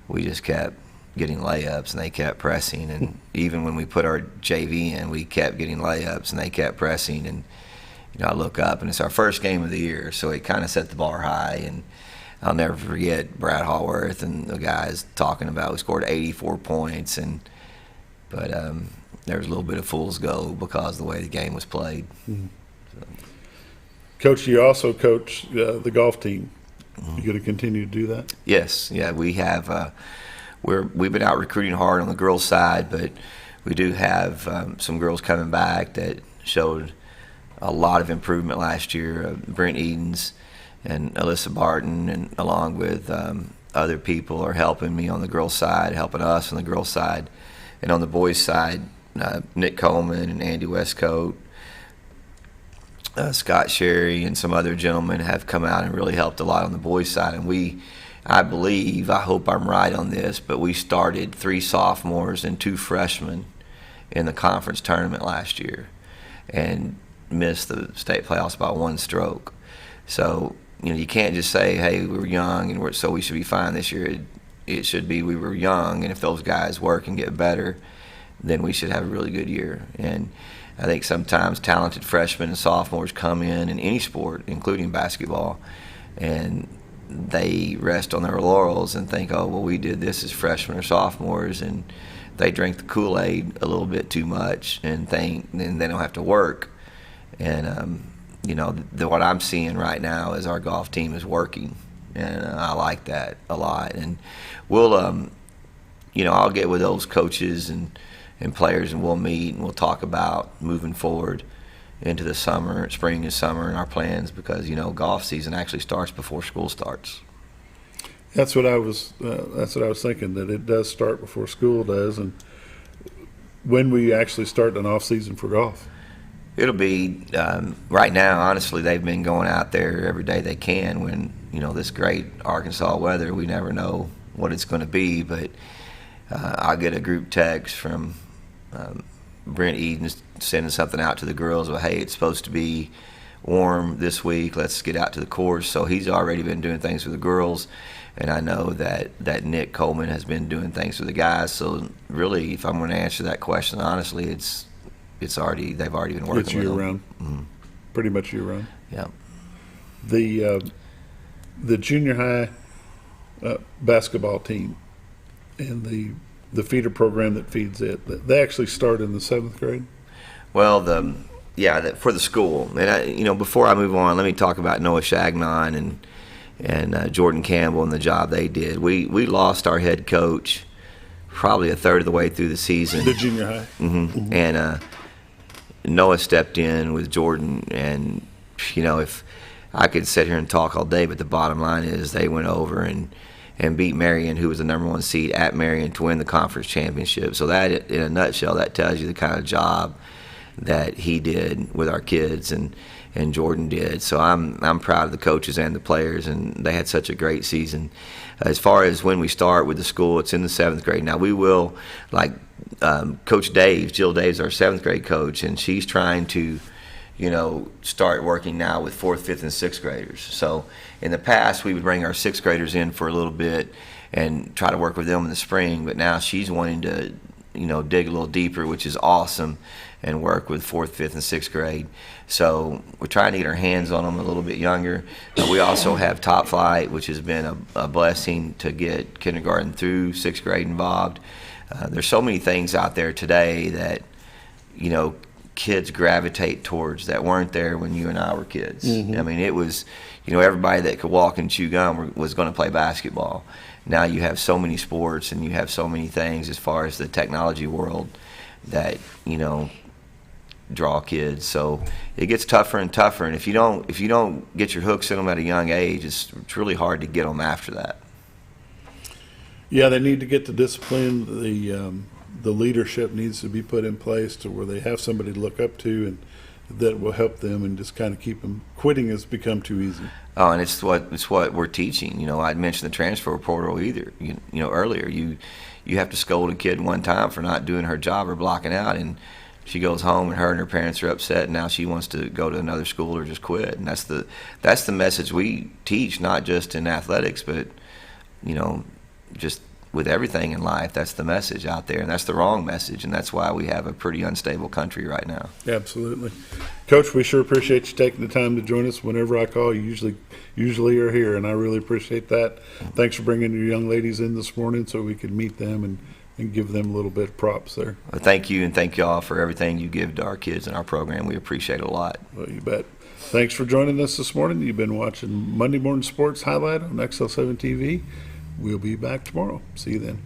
we just kept getting layups, and they kept pressing. And even when we put our JV in, we kept getting layups, and they kept pressing. And I look up, and it's our first game of the year, so it kind of set the bar high. And I'll never forget Brad Hallworth and the guys talking about we scored 84 points, but there was a little bit of fool's gold because of the way the game was played. Mm-hmm. So. Coach, you also coach the golf team. You going to continue to do that? Yes, yeah, we have. We've been out recruiting hard on the girls' side, but we do have some girls coming back that showed a lot of improvement last year. Brent Edens and Alyssa Barton, and along with other people, are helping me on the girls' side, helping us on the girls' side. And on the boys' side, Nick Coleman and Andy Westcoat, Scott Sherry, and some other gentlemen have come out and really helped a lot on the boys' side. And I hope I'm right on this, but we started 3 sophomores and 2 freshmen in the conference tournament last year and missed the state playoffs by 1 stroke. So, you can't just say, hey, we were young and so we should be fine this year. It should be we were young, and if those guys work and get better, then we should have a really good year. And I think sometimes talented freshmen and sophomores come in any sport, including basketball, and they rest on their laurels and think, oh, well, we did this as freshmen or sophomores, and they drink the Kool-Aid a little bit too much and think and they don't have to work. And, what I'm seeing right now is our golf team is working, and I like that a lot. And we'll, I'll get with those coaches and players, and we'll meet and we'll talk about moving forward into the spring and summer, and our plans, because golf season actually starts before school starts. That's what I was thinking, that it does start before school does. And when we actually start an off season for golf? It'll be right now. Honestly, they've been going out there every day they can. When this great Arkansas weather, we never know what it's going to be, but I'll get a group text from Brent Eden sending something out to the girls. Well, hey, it's supposed to be warm this week. Let's get out to the course. So he's already been doing things for the girls, and I know that Nick Coleman has been doing things for the guys. So really, if I'm going to answer that question honestly, they've already been working. It's year with round, pretty much year round. Yeah. The junior high basketball team and the feeder program that feeds it, they actually start in the 7th grade? Well, for the school. And before I move on, let me talk about Noah Shagnon and Jordan Campbell and the job they did. We lost our head coach probably a third of the way through the season. The junior high. Mm-hmm. And Noah stepped in with Jordan, and if I could sit here and talk all day, but the bottom line is they went over and beat Marion, who was the number 1 seed at Marion, to win the conference championship. So that, in a nutshell, that tells you the kind of job that he did with our kids and Jordan did. So I'm proud of the coaches and the players, and they had such a great season. As far as when we start with the school, it's in the 7th grade. Now we will, Coach Dave, Jill Dave's our 7th grade coach, and she's trying to start working now with 4th, 5th, and 6th graders. So in the past, we would bring our 6th graders in for a little bit and try to work with them in the spring, but now she's wanting to, dig a little deeper, which is awesome, and work with 4th, 5th, and 6th grade. So we're trying to get our hands on them a little bit younger. We also have Top Flight, which has been a blessing to get kindergarten through 6th grade involved. There's so many things out there today that, kids gravitate towards that weren't there when you and I were kids. Mm-hmm. I mean, it was, everybody that could walk and chew gum was going to play basketball. Now you have so many sports and you have so many things as far as the technology world that, draw kids. So it gets tougher and tougher. And if you don't get your hooks in them at a young age, it's really hard to get them after that. Yeah, they need to get the discipline. The leadership needs to be put in place to where they have somebody to look up to, and that will help them and just kind of keep them. Quitting has become too easy. Oh, and it's what we're teaching. I mentioned the transfer portal earlier. You have to scold a kid one time for not doing her job or blocking out, and she goes home and her and her parents are upset, and now she wants to go to another school or just quit. And that's the message we teach, not just in athletics, but just with everything in life. That's the message out there, and that's the wrong message, and that's why we have a pretty unstable country right now. Absolutely. Coach, we sure appreciate you taking the time to join us. Whenever I call, you usually are here, and I really appreciate that. Thanks for bringing your young ladies in this morning so we could meet them and give them a little bit of props there. Well, thank you, and thank you all for everything you give to our kids in our program. We appreciate it a lot. Well, you bet. Thanks for joining us this morning. You've been watching Monday Morning Sports Highlight on XL7-TV. We'll be back tomorrow. See you then.